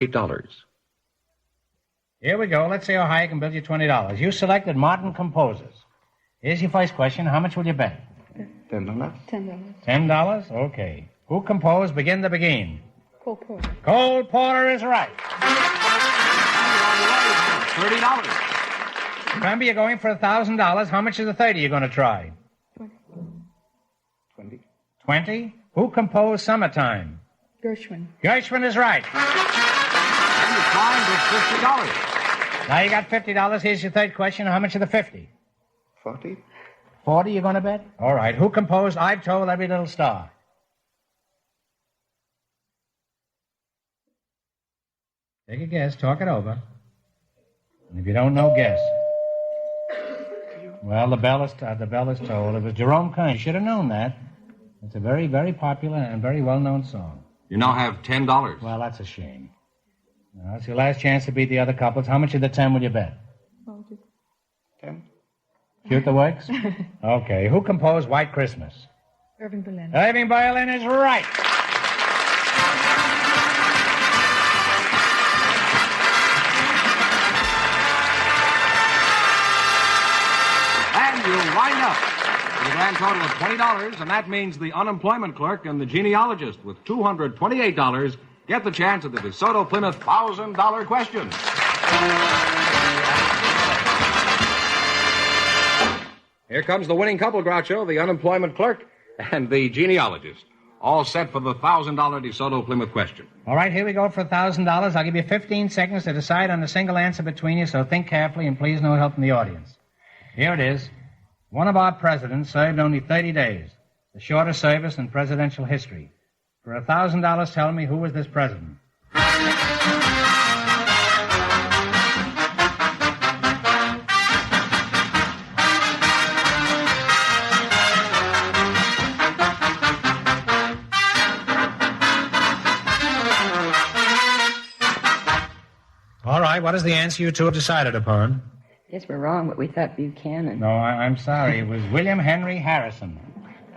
$8. Here we go. Let's see how high I can build you $20. You selected modern composers. Here's your first question. How much will you bet? $10. $10? Okay. Who composed Begin the Beguine? Cole Porter. Cole Porter is right. $30. Remember, you're going for $1,000. How much of the 30 are you going to try? 20. 20? Who composed Summertime? Gershwin. Gershwin is right. And the time is $50. Now you got $50. Here's your third question. How much of the 50? 40. 40 you're going to bet? All right. Who composed I've Told Every Little Star? Take a guess. Talk it over. And if you don't know, guess. Well, the bell is tolled. It was Jerome Kern. You should have known that. It's a very, very popular and very well-known song. You now have $10. Well, that's a shame. Now, it's your last chance to beat the other couples. How much of the 10 will you bet? 10. Shoot the works? Okay. Who composed White Christmas? Irving Berlin. Irving Berlin is right. And you wind up with a grand total of $20, and that means the unemployment clerk and the genealogist with $228 get the chance at the DeSoto Plymouth $1,000 question. Here comes the winning couple, Groucho, the unemployment clerk and the genealogist. All set for the $1,000 DeSoto Plymouth question. All right, here we go for $1,000. I'll give you 15 seconds to decide on a single answer between you, so think carefully and please no help from the audience. Here it is. One of our presidents served only 30 days, the shortest service in presidential history. For $1,000, tell me, who was this president? All right, what is the answer you two have decided upon? Yes, we're wrong, but we thought Buchanan. No, I'm sorry. It was William Henry Harrison.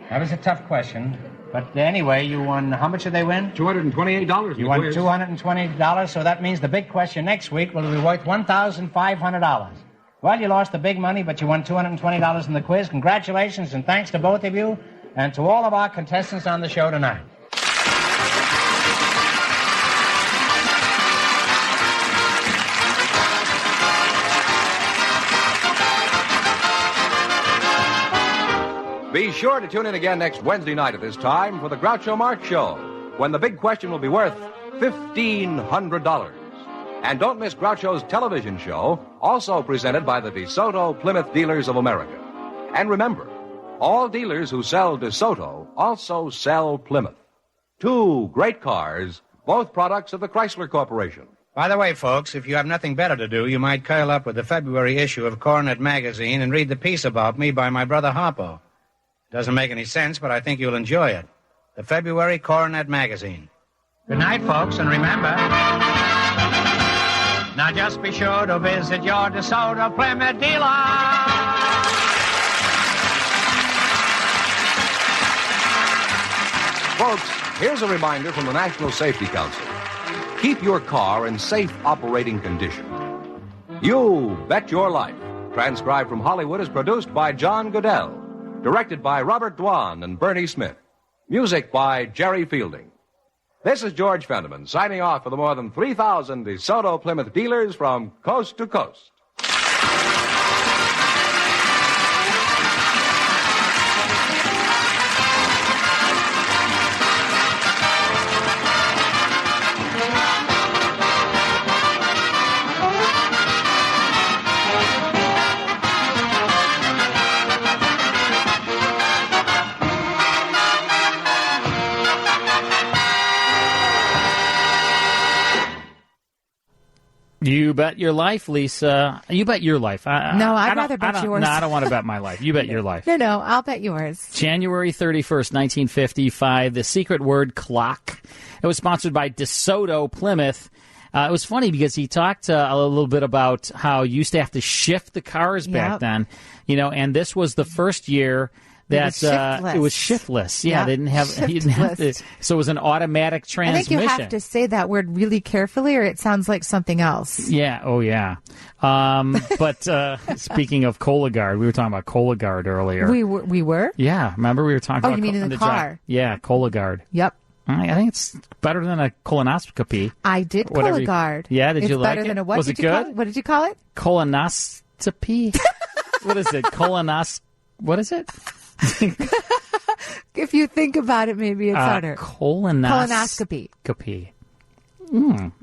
That was a tough question. But anyway, you won. How much did they win? $228. You won $220, so that means the big question next week will be worth $1,500. Well, you lost the big money, but you won $220 in the quiz. Congratulations, and thanks to both of you and to all of our contestants on the show tonight. Be sure to tune in again next Wednesday night at this time for the Groucho Marx Show, when the big question will be worth $1,500. And don't miss Groucho's television show, also presented by the DeSoto Plymouth Dealers of America. And remember, all dealers who sell DeSoto also sell Plymouth. Two great cars, both products of the Chrysler Corporation. By the way, folks, if you have nothing better to do, you might curl up with the February issue of Coronet Magazine and read the piece about me by my brother Harpo. Doesn't make any sense, but I think you'll enjoy it. The February Coronet Magazine. Good night, folks, and remember, now just be sure to visit your DeSoto Plymouth dealer. Folks, here's a reminder from the National Safety Council. Keep your car in safe operating condition. You Bet Your Life, transcribed from Hollywood, is produced by John Goodell. Directed by Robert Dwan and Bernie Smith. Music by Jerry Fielding. This is George Fenneman signing off for the more than 3,000 DeSoto Plymouth dealers from coast to coast. You bet your life, Lisa. You bet your life. No, I'd rather bet yours. No, I don't want to bet my life. You bet your life. No, I'll bet yours. January 31st, 1955, the secret word clock. It was sponsored by DeSoto Plymouth. It was funny because he talked a little bit about how you used to have to shift the cars back then, and this was the first year It was shiftless. Yeah, they didn't have. He didn't have to, so it was an automatic transmission. I think you have to say that word really carefully, or it sounds like something else. Yeah. Oh, yeah. But speaking of Cologuard, we were talking about Cologuard earlier. We were. Yeah. Remember we were talking about. Oh, you mean in the car? Yeah, Cologuard. Yep. I think it's better than a colonoscopy. I did Cologuard. Yeah, did you like it? It's better than a what? Was it good? What did you call it? Colonoscopy. What is it? What is it? If you think about it, maybe it's harder. Colonoscopy.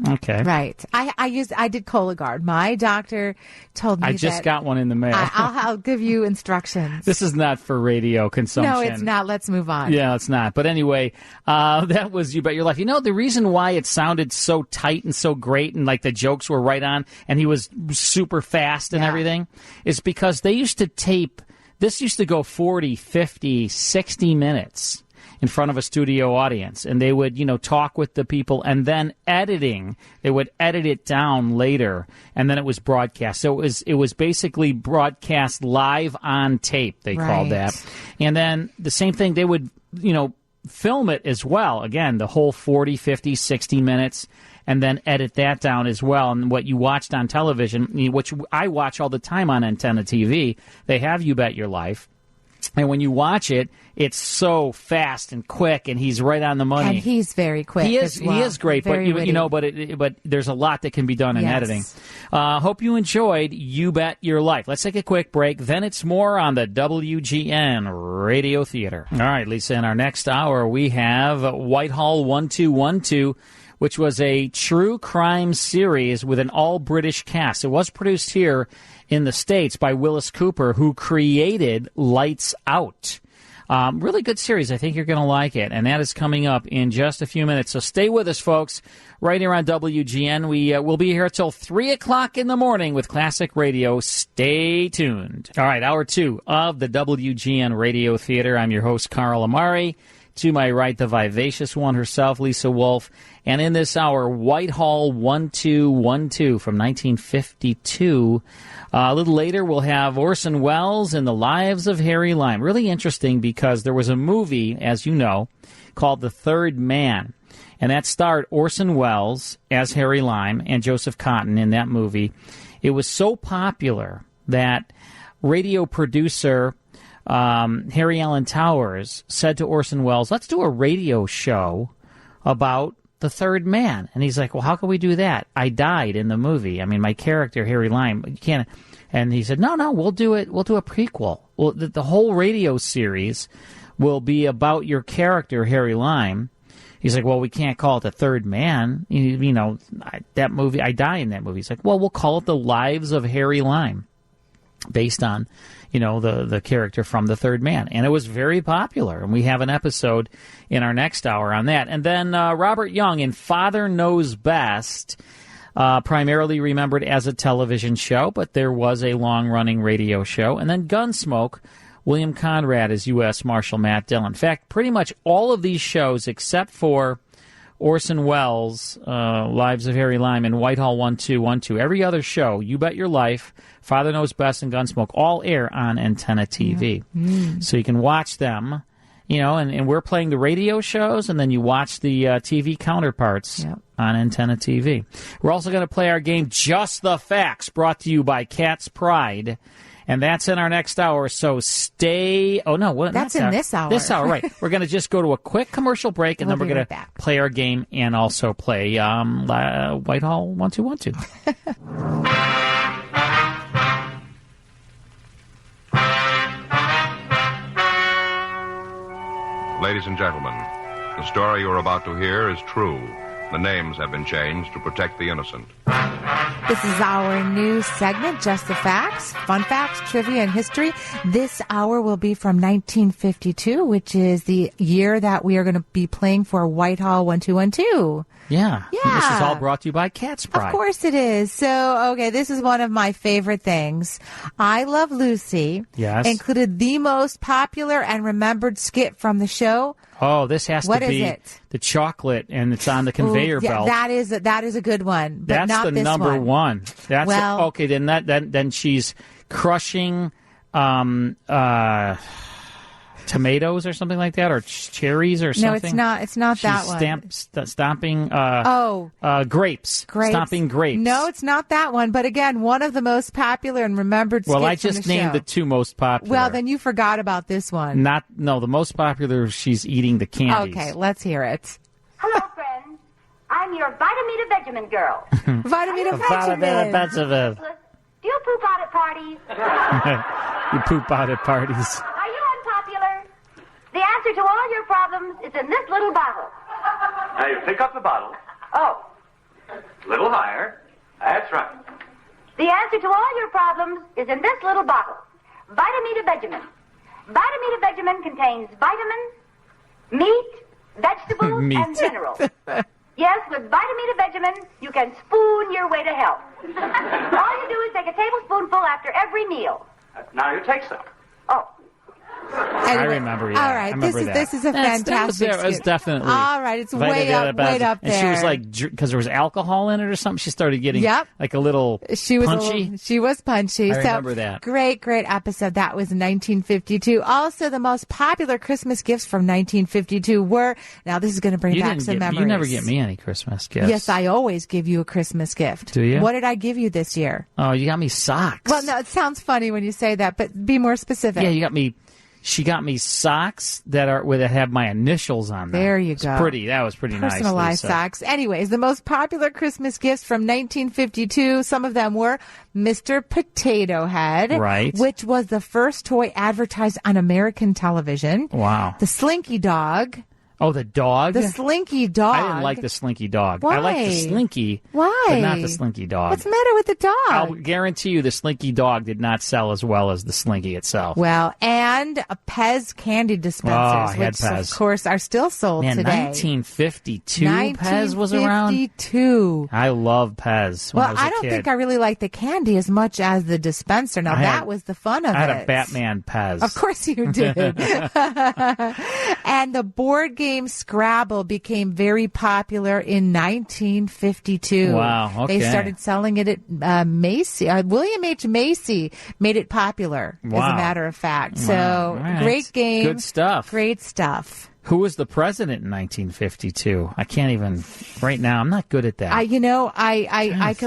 Okay. Right. I did Cologuard. My doctor told me I just got one in the mail. I'll give you instructions. This is not for radio consumption. No, it's not. Let's move on. Yeah, it's not. But anyway, that was You Bet Your Life. You know, the reason why it sounded so tight and so great and like the jokes were right on and he was super fast and everything is because they used to tape. This used to go 40, 50, 60 minutes in front of a studio audience, and they would, talk with the people, and then they would edit it down later, and then it was broadcast. So it was basically broadcast live on tape, they called that. And then the same thing, they would, film it as well. Again, the whole 40, 50, 60 minutes, and then edit that down as well. And what you watched on television, which I watch all the time on Antenna TV, they have You Bet Your Life. And when you watch it, it's so fast and quick, and he's right on the money. And he's very quick. He is great, but there's a lot that can be done in editing. Hope you enjoyed You Bet Your Life. Let's take a quick break. Then it's more on the WGN Radio Theater. All right, Lisa. In our next hour, we have Whitehall 1212. Which was a true crime series with an all-British cast. It was produced here in the States by Willis Cooper, who created Lights Out. Really good series. I think you're going to like it. And that is coming up in just a few minutes. So stay with us, folks, right here on WGN. We'll be here till 3 o'clock in the morning with classic radio. Stay tuned. All right, hour 2 of the WGN Radio Theater. I'm your host, Carl Amari. To my right, the vivacious one herself, Lisa Wolf. And in this hour, Whitehall 1212 from 1952. A little later, we'll have Orson Welles and the Lives of Harry Lime. Really interesting because there was a movie, as you know, called The Third Man. And that starred Orson Welles as Harry Lime and Joseph Cotton in that movie. It was so popular that radio producer Harry Allen Towers said to Orson Welles, let's do a radio show about The Third Man. And he's like, well, how can we do that? I died in the movie. I mean, my character, Harry Lime, you can't. And he said, no, we'll do it. We'll do a prequel. Well, the whole radio series will be about your character, Harry Lime. He's like, well, we can't call it The Third Man. That movie, I die in that movie. He's like, well, we'll call it The Lives of Harry Lime, based on the character from The Third Man. And it was very popular. And we have an episode in our next hour on that. And then Robert Young in Father Knows Best, primarily remembered as a television show, but there was a long-running radio show. And then Gunsmoke, William Conrad as U.S. Marshal Matt Dillon. In fact, pretty much all of these shows, except for Orson Welles, Lives of Harry Lime, and Whitehall 1212. Every other show, You Bet Your Life, Father Knows Best, and Gunsmoke, all air on Antenna TV. So you can watch them, and we're playing the radio shows, and then you watch the TV counterparts on Antenna TV. We're also going to play our game, Just the Facts, brought to you by Cat's Pride. And that's in our next hour, so stay... Oh, no. That's in this hour. This hour, right. We're going to just go to a quick commercial break, and then we're going to play our game and also play Whitehall 1212. Ladies and gentlemen, the story you're about to hear is true. The names have been changed to protect the innocent. This is our new segment, Just the Facts, fun facts, trivia, and history. This hour will be from 1952, which is the year that we are going to be playing for Whitehall 1212. Yeah. This is all brought to you by Cat's Pride. Of course it is. So, okay, this is one of my favorite things. I Love Lucy included the most popular and remembered skit from the show. Oh, this has to be the chocolate, and it's on the conveyor belt. That is a good one, but that's not the this number one. That's okay. Then she's crushing. tomatoes or something like that, or cherries or something. No, it's not She's that one. Stomping grapes. Grapes. Stomping grapes. No, it's not that one. But again, one of the most popular and remembered skits Well, I from just the named show. the two most popular. Well, then you forgot about this one. The most popular, she's eating the candies. Okay, let's hear it. Hello, friends. I'm your Vitamita Vegemin girl. Vitamita Vegemin. Do you poop out at parties? You poop out at parties. Are you unpopular? The answer to all your problems is in this little bottle. Now you pick up the bottle. Oh, A little higher. That's right. the answer to all your problems is in this little bottle. Vitamita Vegemin. Vitamita Vegemin contains vitamins, meat, vegetables, Meat. and minerals. Yes, with Vitamita Vegemin, you can spoon your way to health. All you do is take a tablespoonful after every meal. Now you take some. Oh, Anyway, I remember, yeah. All I right, remember that. this is a fantastic It was skit. definitely. All right, it's way up there. And she was like, because there was alcohol in it or something, she started getting like a little She was punchy. She was punchy. I remember that. Great episode. That was 1952. Also, the most popular Christmas gifts from 1952 were. Now, this is going to bring back some memories. You never get me any Christmas gifts. Yes, I always give you a Christmas gift. Do you? What did I give you this year? Oh, you got me socks. Well, no, it sounds funny when you say that, but be more specific. Yeah, she got me socks that have my initials on them. There you It's go. pretty. That was pretty nice. Personalized socks. Anyways, the most popular Christmas gifts from 1952, some of them were Mr. Potato Head, Right. which was the first toy advertised on American television. Wow. The Slinky Dog. Oh, the dog? The Slinky Dog. I didn't like the Slinky Dog. Why? I like the Slinky, Why? but not the Slinky Dog. What's the matter with the dog? I'll guarantee you the Slinky Dog did not sell as well as the Slinky itself. Well, and a Pez candy dispensers, I had which Pez. of course are still sold Man, today. 1952 Pez was around? 1952. I love Pez when Well, I was a I don't kid. think I really like the candy as much as the dispenser. Now, that was the fun of it. I had a Batman Pez. Of course you did. And the board game Scrabble became very popular in 1952. Wow, okay. They started selling it at Macy. William H. Macy made it popular, as Wow. a matter of fact. Wow. So, All right. great game. Good stuff. Great stuff. Who was the president in 1952? I can't even right now. I'm not good at that. I could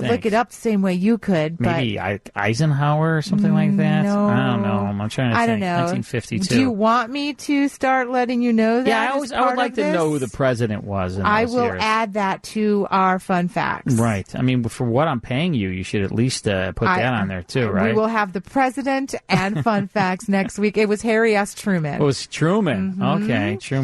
look think. it up the same way you could. Maybe Eisenhower or something like that. No. I don't know. I'm trying to think. I don't know. 1952. Do you want me to start letting you know that? Yeah, as I would part like of to know who this? the president was. In I those will years. add that to our fun facts. Right. I mean, for what I'm paying you, you should at least put that on there too, right? We will have the president and fun facts next week. It was Harry S. Truman. It was Truman. Mm-hmm. Okay, Truman.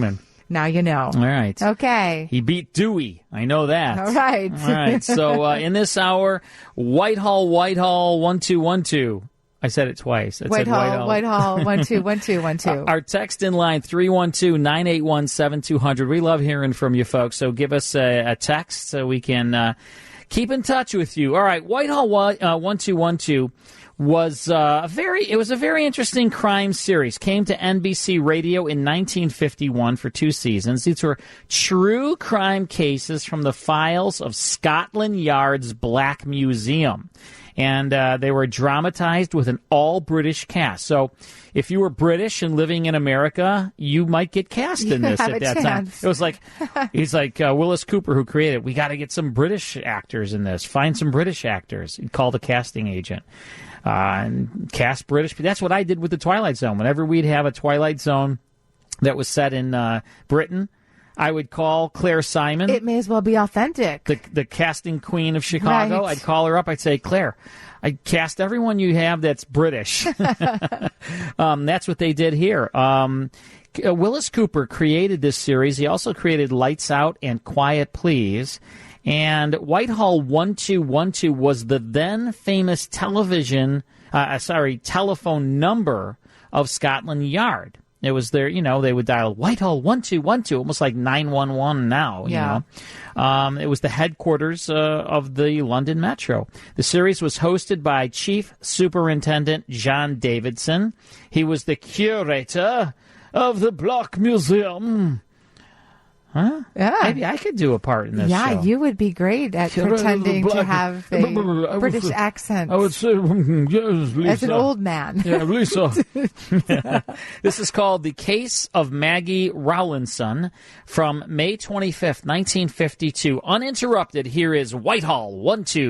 Now you know. All right. Okay. He beat Dewey. I know that. All right. All right. So in this hour, Whitehall, 1212. I said it twice. I said Whitehall, 121212. Our text in line, 312-981-7200. We love hearing from you folks, so give us a text so we can keep in touch with you. All right, Whitehall 1212 was a very interesting crime series. Came to NBC Radio in 1951 for 2 seasons. These were true crime cases from the files of Scotland Yard's Black Museum. And they were dramatized with an all-British cast. So if you were British and living in America, you might get cast in this have at a that time. chance. It was like, he's like Willis Cooper, who created it. We got to get some British actors in this. Find some British actors. He'd call the casting agent. And cast British. That's what I did with the Twilight Zone. Whenever we'd have a Twilight Zone that was set in Britain, I would call Claire Simon. It may as well be authentic. The casting queen of Chicago. Right. I'd call her up. I'd say, Claire, I cast everyone you have that's British. That's what they did here. Willis Cooper created this series. He also created Lights Out and Quiet Please. And Whitehall 1212 was the then famous telephone number of Scotland Yard. It was their, they would dial Whitehall 1212, almost like 911 now, you know. It was the headquarters of the London Metro. The series was hosted by Chief Superintendent John Davidson. He was the curator of the Block Museum. Huh? Yeah. Maybe I could do a part in this Yeah, show. you would be great at pretending to have a British accent. I would say, yes, Lisa. As an old man. Yeah, Lisa. This is called The Case of Maggie Rowlandson from May 25th, 1952. Uninterrupted, here is Whitehall 1-2.